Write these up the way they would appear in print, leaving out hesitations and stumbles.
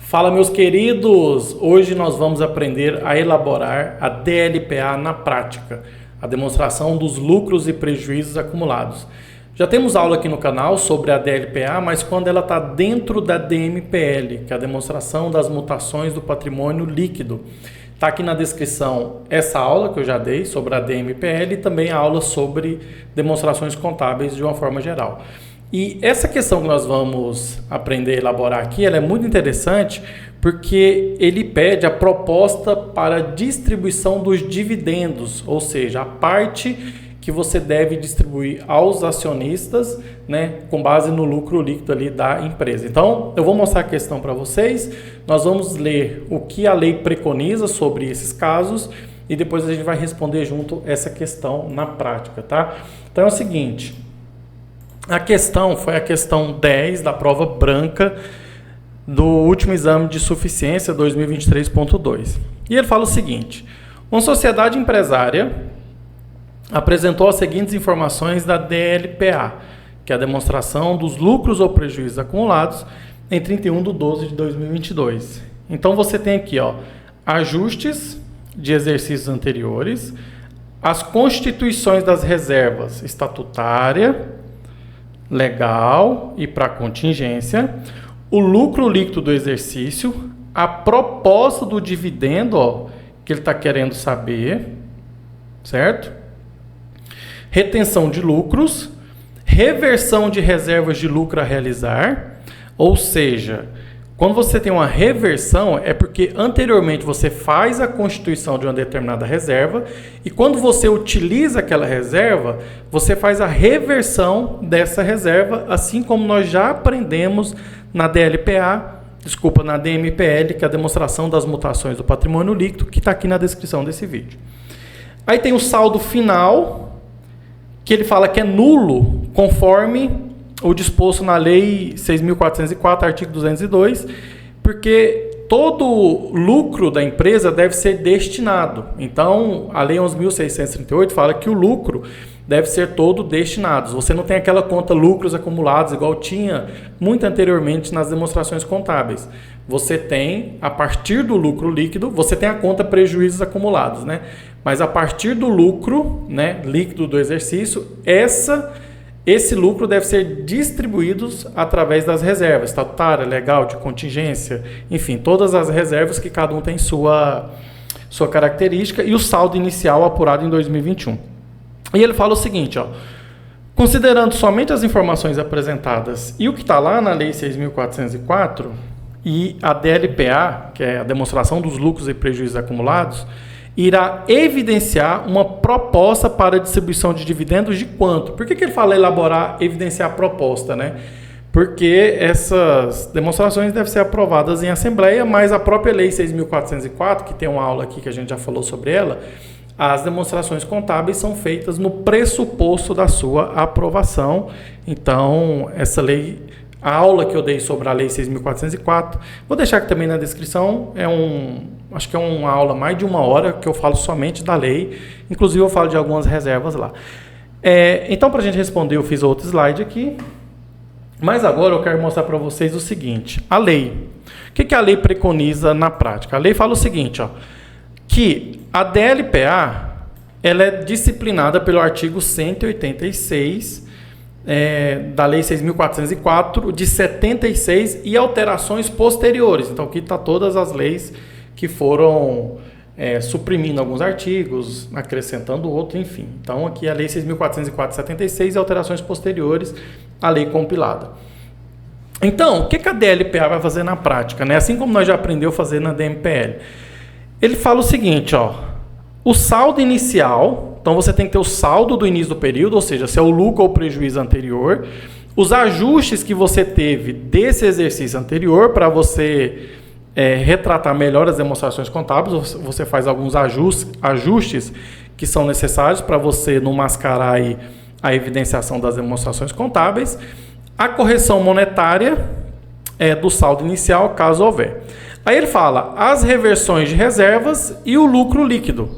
Fala, meus queridos! Hoje nós vamos aprender a elaborar a DLPA na prática, a demonstração dos lucros e prejuízos acumulados. Já temos aula aqui no canal sobre a DLPA, mas quando ela está dentro da DMPL, que é a demonstração das mutações do patrimônio líquido. Está aqui na descrição essa aula que eu já dei sobre a DMPL e também a aula sobre demonstrações contábeis de uma forma geral. E essa questão que nós vamos aprender a elaborar aqui, ela é muito interessante porque ele pede a proposta para distribuição dos dividendos, ou seja, a parte que você deve distribuir aos acionistas, né, com base no lucro líquido ali da empresa. Então, eu vou mostrar a questão para vocês, nós vamos ler o que a lei preconiza sobre esses casos e depois a gente vai responder junto essa questão na prática, tá? Então é o seguinte, a questão foi a questão 10 da prova branca do último exame de suficiência 2023.2. E ele fala o seguinte: uma sociedade empresária apresentou as seguintes informações da DLPA, que é a demonstração dos lucros ou prejuízos acumulados em 31/12/2022. Então você tem aqui, ó, ajustes de exercícios anteriores, as constituições das reservas estatutária, legal e para contingência, o lucro líquido do exercício, a proposta do dividendo, ó, que ele está querendo saber, certo? Retenção de lucros, reversão de reservas de lucro a realizar, ou seja, quando você tem uma reversão é porque anteriormente você faz a constituição de uma determinada reserva e quando você utiliza aquela reserva, você faz a reversão dessa reserva, assim como nós já aprendemos na na DMPL, que é a demonstração das mutações do patrimônio líquido, que está aqui na descrição desse vídeo. Aí tem o saldo final, que ele fala que é nulo, conforme o disposto na Lei 6.404, artigo 202, porque todo lucro da empresa deve ser destinado. Então, a Lei 11.638 fala que o lucro deve ser todo destinado. Você não tem aquela conta lucros acumulados, igual tinha muito anteriormente nas demonstrações contábeis. Você tem, a partir do lucro líquido, você tem a conta prejuízos acumulados, né? Mas a partir do lucro, né, líquido do exercício, esse lucro deve ser distribuído através das reservas, estatutária, legal, de contingência, enfim, todas as reservas que cada um tem sua característica e o saldo inicial apurado em 2021. E ele fala o seguinte, ó, considerando somente as informações apresentadas e o que está lá na Lei 6.404 e a DLPA, que é a demonstração dos lucros e prejuízos acumulados, irá evidenciar uma proposta para distribuição de dividendos de quanto? Por que ele fala elaborar, evidenciar a proposta, né? Porque essas demonstrações devem ser aprovadas em assembleia, mas a própria Lei 6.404, que tem uma aula aqui que a gente já falou sobre ela, as demonstrações contábeis são feitas no pressuposto da sua aprovação. Então, essa lei, a aula que eu dei sobre a Lei 6.404, vou deixar aqui também na descrição, acho que é uma aula mais de 1 hora que eu falo somente da lei, inclusive eu falo de algumas reservas lá. Então, para a gente responder, eu fiz outro slide aqui, mas agora eu quero mostrar para vocês o seguinte, a lei. O que a lei preconiza na prática? A lei fala o seguinte, ó, que a DLPA ela é disciplinada pelo artigo 186 da Lei 6.404 de 76 e alterações posteriores. Então, aqui está todas as leis que foram suprimindo alguns artigos, acrescentando outro, enfim. Então, aqui a Lei 6.404 de 76 e alterações posteriores à lei compilada. Então, o que a DLPA vai fazer na prática, né? Assim como nós já aprendemos a fazer na DMPL. Ele fala o seguinte, ó, o saldo inicial, então você tem que ter o saldo do início do período, ou seja, se é o lucro ou o prejuízo anterior, os ajustes que você teve desse exercício anterior para você retratar melhor as demonstrações contábeis, você faz alguns ajustes que são necessários para você não mascarar aí a evidenciação das demonstrações contábeis, a correção monetária do saldo inicial, caso houver. Aí ele fala as reversões de reservas e o lucro líquido,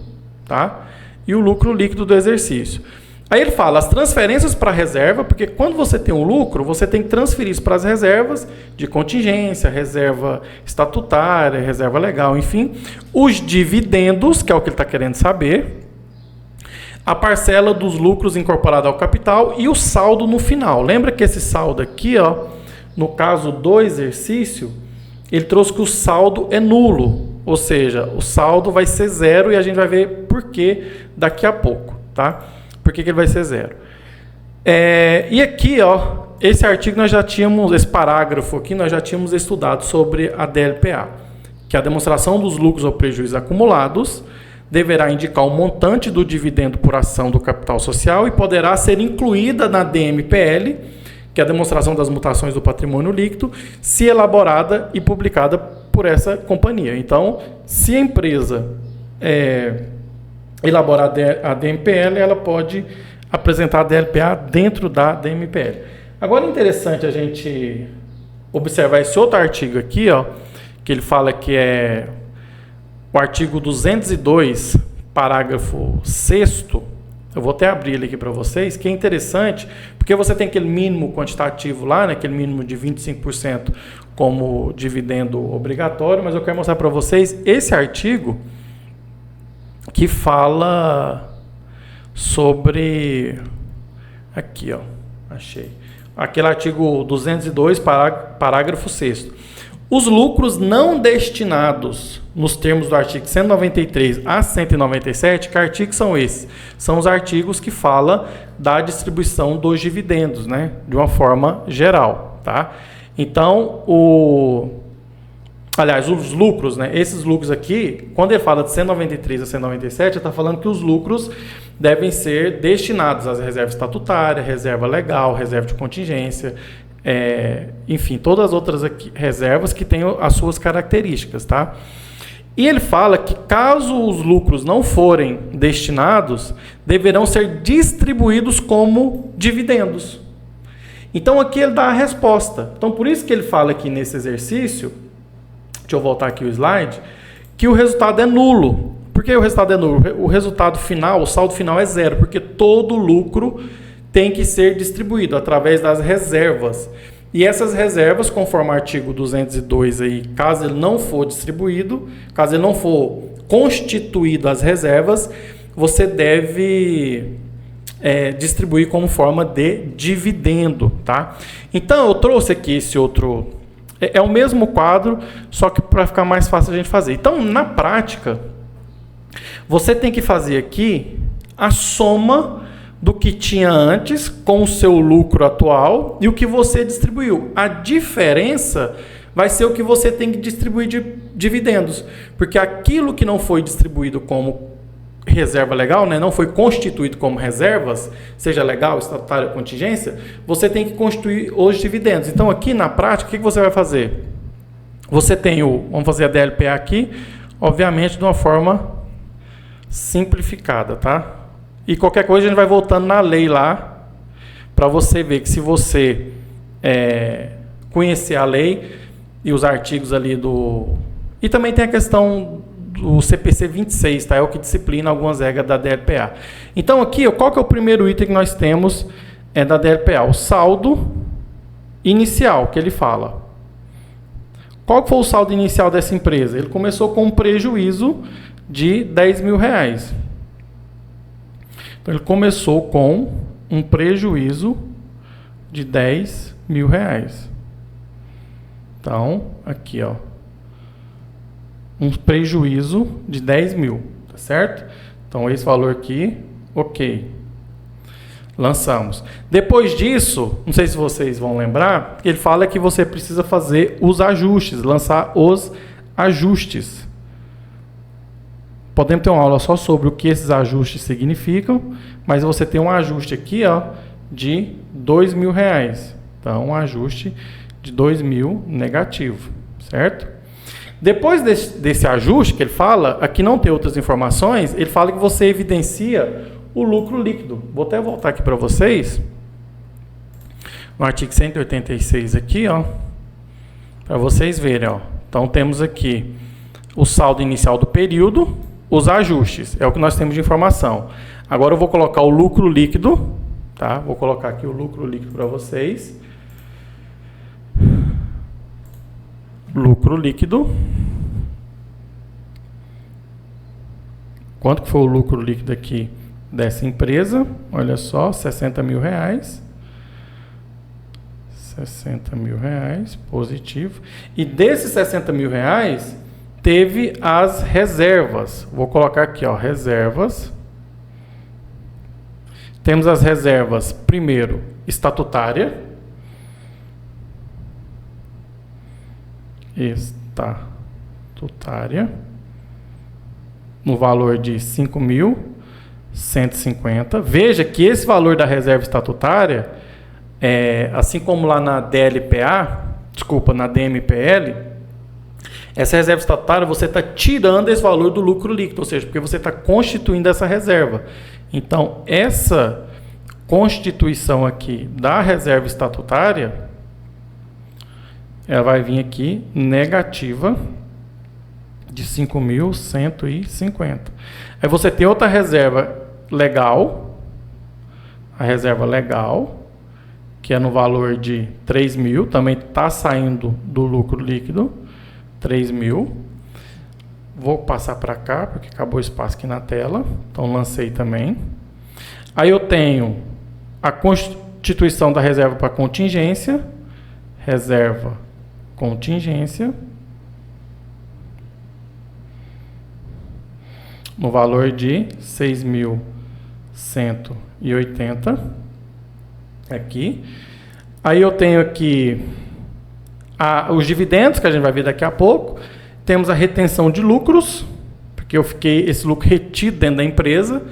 tá? E o lucro líquido do exercício. Aí ele fala as transferências para a reserva, porque quando você tem um lucro, você tem que transferir isso para as reservas de contingência, reserva estatutária, reserva legal, enfim. Os dividendos, que é o que ele está querendo saber, a parcela dos lucros incorporada ao capital e o saldo no final. Lembra que esse saldo aqui, ó, no caso do exercício, ele trouxe que o saldo é nulo, ou seja, o saldo vai ser zero e a gente vai ver por que daqui a pouco, tá? Por que ele vai ser zero? E aqui, ó, esse artigo nós já tínhamos, esse parágrafo aqui, nós já tínhamos estudado sobre a DLPA, que a demonstração dos lucros ou prejuízos acumulados deverá indicar o montante do dividendo por ação do capital social e poderá ser incluída na DMPL, que é a demonstração das mutações do patrimônio líquido, se elaborada e publicada por essa companhia. Então, se a empresa elaborar a DMPL, ela pode apresentar a DLPA dentro da DMPL. Agora é interessante a gente observar esse outro artigo aqui, ó, que ele fala que é o artigo 202, parágrafo 6º. Eu vou até abrir ele aqui para vocês, que é interessante, porque você tem aquele mínimo quantitativo lá, né, aquele mínimo de 25% como dividendo obrigatório, mas eu quero mostrar para vocês esse artigo que fala sobre... Aqui, ó, achei. Aquele artigo 202, parágrafo 6º. Os lucros não destinados nos termos do artigo 193 a 197, que artigos são esses? São os artigos que falam da distribuição dos dividendos, né? De uma forma geral, tá? Então, os lucros, né? Esses lucros aqui, quando ele fala de 193 a 197, ele está falando que os lucros devem ser destinados às reservas estatutárias, reserva legal, reserva de contingência, enfim, todas as outras aqui, reservas que têm as suas características, tá? E ele fala que caso os lucros não forem destinados, deverão ser distribuídos como dividendos. Então aqui ele dá a resposta. Então por isso que ele fala aqui nesse exercício, deixa eu voltar aqui o slide, que o resultado é nulo. Por que o resultado é nulo? O resultado final, o saldo final é zero, porque todo lucro tem que ser distribuído através das reservas. E essas reservas, conforme o artigo 202 aí, caso ele não for distribuído, caso ele não for constituído as reservas, você deve distribuir como forma de dividendo, tá? Então eu trouxe aqui esse outro, é o mesmo quadro, só que para ficar mais fácil a gente fazer. Então, na prática, você tem que fazer aqui a soma do que tinha antes com o seu lucro atual e o que você distribuiu. A diferença vai ser o que você tem que distribuir de dividendos, porque aquilo que não foi distribuído como reserva legal, né, não foi constituído como reservas, seja legal, estatutária ou contingência, você tem que constituir os dividendos. Então aqui na prática, o que você vai fazer? Você tem vamos fazer a DLPA aqui, obviamente de uma forma simplificada, tá? E qualquer coisa a gente vai voltando na lei lá, para você ver que se você conhecer a lei e os artigos ali do... E também tem a questão do CPC 26, tá? É o que disciplina algumas regras da DLPA. Então aqui, qual que é o primeiro item que nós temos da DLPA? O saldo inicial, que ele fala. Qual que foi o saldo inicial dessa empresa? Ele começou com um prejuízo de R$10.000. Então, ele começou com um prejuízo de R$10.000. Então, aqui, ó, um prejuízo de 10 mil, tá certo? Então, esse valor aqui, ok. Lançamos. Depois disso, não sei se vocês vão lembrar, ele fala que você precisa fazer os ajustes, lançar os ajustes. Podemos ter uma aula só sobre o que esses ajustes significam, mas você tem um ajuste aqui, ó, de R$2.000. Então, um ajuste de 2 mil negativo, certo? Depois desse ajuste que ele fala, aqui não tem outras informações, ele fala que você evidencia o lucro líquido. Vou até voltar aqui para vocês, no artigo 186 aqui, ó, para vocês verem, ó. Então, temos aqui o saldo inicial do período, os ajustes, é o que nós temos de informação. Agora eu vou colocar o lucro líquido, tá? Vou colocar aqui o lucro líquido para vocês. Lucro líquido. Quanto que foi o lucro líquido aqui dessa empresa? Olha só, 60 mil reais. 60 mil reais, positivo. E desses 60 mil reais, teve as reservas. Vou colocar aqui, ó, reservas. Temos as reservas, primeiro, estatutária. Estatutária. No valor de 5.150. Veja que esse valor da reserva estatutária, assim como lá na na DMPL, essa reserva estatutária você está tirando esse valor do lucro líquido, ou seja, porque você está constituindo essa reserva. Então, essa constituição aqui da reserva estatutária, ela vai vir aqui negativa de 5.150. Aí você tem outra reserva legal, a reserva legal, que é no valor de 3.000, também está saindo do lucro líquido, 3.000. Vou passar para cá, porque acabou o espaço aqui na tela, então lancei também. Aí eu tenho a constituição da reserva para contingência, reserva contingência, no valor de 6.180 aqui. Aí eu tenho aqui os dividendos, que a gente vai ver daqui a pouco. Temos a retenção de lucros, porque eu fiquei esse lucro retido dentro da empresa,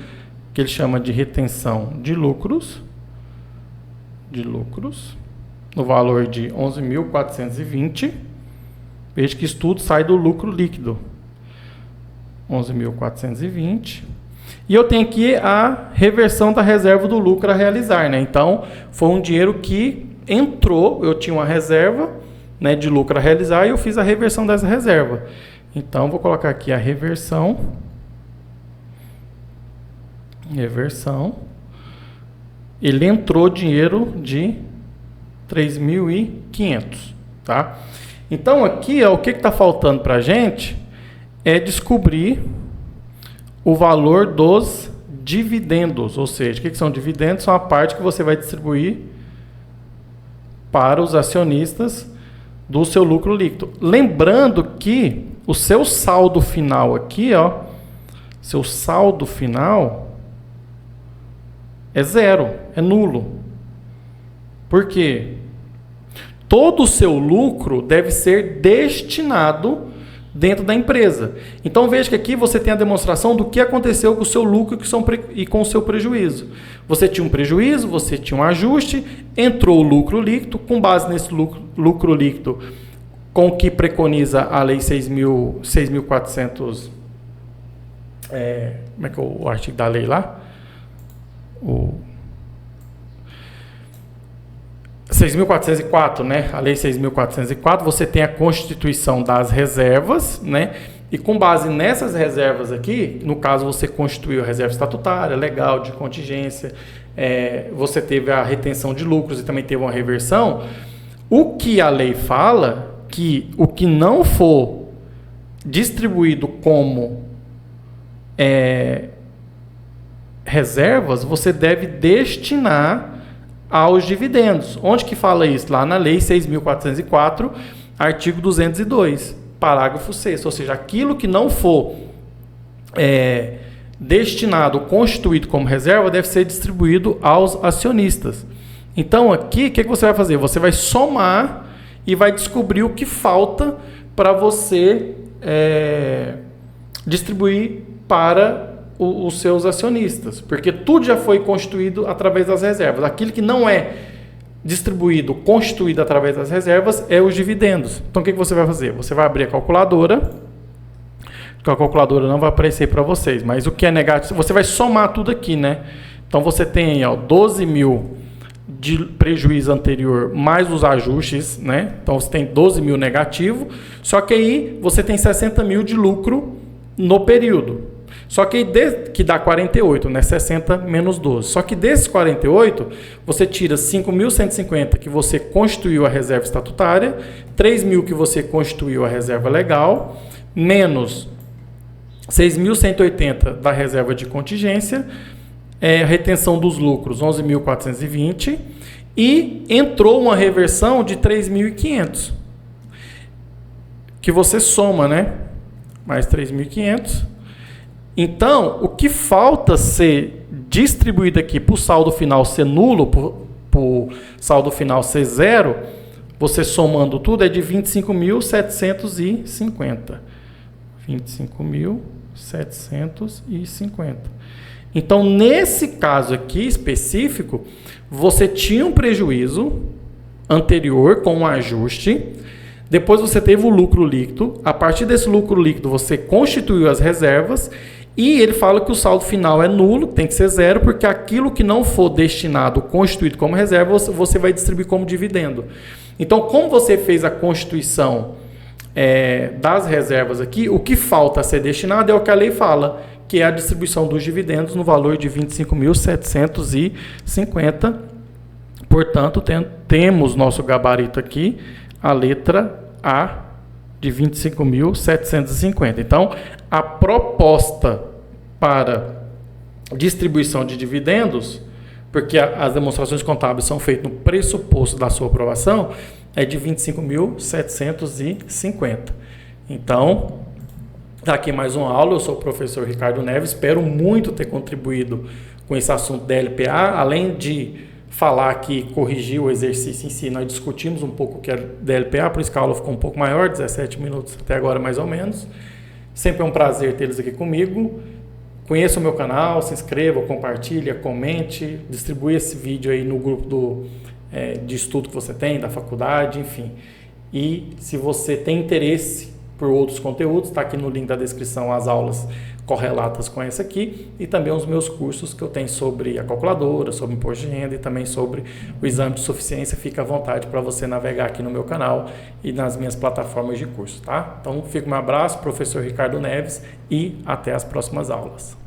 que ele chama de retenção de lucros, no valor de 11.420. Veja que isso tudo sai do lucro líquido. 11.420. E eu tenho aqui a reversão da reserva do lucro a realizar, né? Então, foi um dinheiro que entrou, eu tinha uma reserva, né, de lucro a realizar e eu fiz a reversão dessa reserva. Então, vou colocar aqui a reversão. Ele entrou dinheiro de 3.500, tá? Então, aqui, ó, o que está faltando para a gente é descobrir o valor dos dividendos, ou seja, o que são dividendos? São a parte que você vai distribuir para os acionistas do seu lucro líquido. Lembrando que o seu saldo final aqui, ó, seu saldo final é zero, é nulo. Por quê? Todo o seu lucro deve ser destinado dentro da empresa. Então veja que aqui você tem a demonstração do que aconteceu com o seu lucro e com o seu prejuízo. Você tinha um prejuízo, você tinha um ajuste, entrou o lucro líquido, com base nesse lucro líquido, com o que preconiza a lei 6.400, como é que é o artigo da lei lá? 6.404, né? A lei 6.404, você tem a constituição das reservas, né? E com base nessas reservas aqui, no caso você constituiu a reserva estatutária, legal, de contingência, você teve a retenção de lucros e também teve uma reversão. O que a lei fala, que o que não for distribuído como reservas, você deve destinar aos dividendos. Onde que fala isso? Lá na lei 6.404, artigo 202, parágrafo 6º, ou seja, aquilo que não for destinado, constituído como reserva, deve ser distribuído aos acionistas. Então aqui, o que você vai fazer? Você vai somar e vai descobrir o que falta para você distribuir para os seus acionistas, porque tudo já foi constituído através das reservas. Aquilo que não é distribuído, constituído através das reservas, é os dividendos. Então, o que você vai fazer? Você vai abrir a calculadora, que a calculadora não vai aparecer para vocês, mas o que é negativo, você vai somar tudo aqui, né? Então, você tem aí, 12.000 de prejuízo anterior, mais os ajustes, né? Então, você tem 12.000 negativo, só que aí você tem 60.000 de lucro no período. Só que, que dá 48, né? 60 menos 12. Só que desses 48, você tira 5.150 que você constituiu a reserva estatutária, 3.000 que você constituiu a reserva legal, menos 6.180 da reserva de contingência, retenção dos lucros 11.420 e entrou uma reversão de 3.500 que você soma, né? Mais 3.500. Então, o que falta ser distribuído aqui para o saldo final ser nulo, para o saldo final ser zero, você somando tudo é de 25.750. 25.750. Então, nesse caso aqui específico, você tinha um prejuízo anterior com um ajuste, depois você teve o lucro líquido, a partir desse lucro líquido você constituiu as reservas e ele fala que o saldo final é nulo, tem que ser zero, porque aquilo que não for destinado, constituído como reserva, você vai distribuir como dividendo. Então, como você fez a constituição das reservas aqui, o que falta a ser destinado é o que a lei fala, que é a distribuição dos dividendos no valor de 25.750. Portanto, temos nosso gabarito aqui, a letra A de 25.750. Então, a proposta para distribuição de dividendos, porque as demonstrações contábeis são feitas no pressuposto da sua aprovação, é de 25.750. Então, está aqui mais uma aula. Eu sou o professor Ricardo Neves. Espero muito ter contribuído com esse assunto da LPA. Além de falar aqui, corrigir o exercício em si, nós discutimos um pouco o que é da LPA, por isso que a aula ficou um pouco maior, 17 minutos até agora mais ou menos. Sempre é um prazer tê-los aqui comigo. Conheça o meu canal, se inscreva, compartilhe, comente, distribua esse vídeo aí no grupo de estudo que você tem, da faculdade, enfim. E se você tem interesse por outros conteúdos, está aqui no link da descrição as aulas correlatas com essa aqui e também os meus cursos que eu tenho sobre a calculadora, sobre imposto de renda e também sobre o exame de suficiência. Fica à vontade para você navegar aqui no meu canal e nas minhas plataformas de curso, tá? Então, fica um abraço, professor Ricardo Neves, e até as próximas aulas.